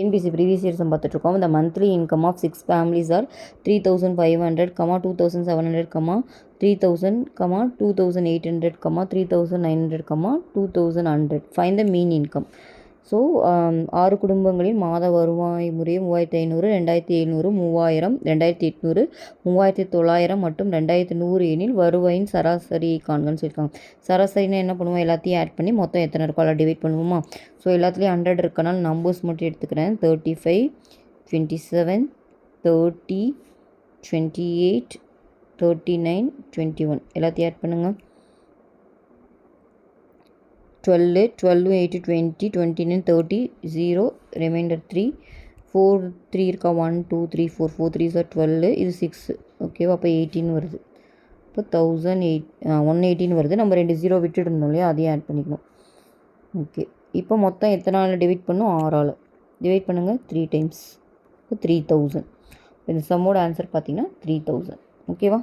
NBC previous years பார்த்துட்ருக்கோம். The monthly income of 6 families are 3,500, 2,700, 3,000, 2,800, 3,900, 2,100. Find the mean income. So 6 குடும்பங்களின் மாத வருவாய் முறையே 3,500, 2,700, 3,000, 2,800, 3,900 மற்றும் 2,100 எனில் வருவாயின் சராசரியை காண்கன்னு சொல்லியிருக்காங்க. சராசரினா என்ன பண்ணுவோம், எல்லாத்தையும் ஆட் பண்ணி மொத்தம் எத்தனை இருக்கோ அதில் டிவைட் பண்ணுவோமா. ஸோ எல்லாத்துலேயும் 100 இருக்கனால நம்பர்ஸ் மட்டும் எடுத்துக்கிறேன். 35, 27, 30, 28, 39, 21 எல்லாத்தையும் ஆட் பண்ணுங்கள். 12, 8, 20, 29, 30, 0, remainder 3, 4, 3 இருக்கா, 1, 2, 3, 4, 4 3s are 12, இது 6, ஓகேவா. அப்போ 18 வருது. இப்போ 118 வருது. நம்ம 2 0 விட்டுட்டு இருந்தோம் இல்லையா, அதையும் ஆட் பண்ணிக்கணும். ஓகே, இப்போ மொத்தம் எத்தனை நாள் டிவைட் பண்ணும், 6ஆல் டிவைட் பண்ணுங்கள் 3 times. இப்போ 3,000. இந்த சம்மோட ஆன்சர் பார்த்தீங்கன்னா 3,000. ஓகேவா.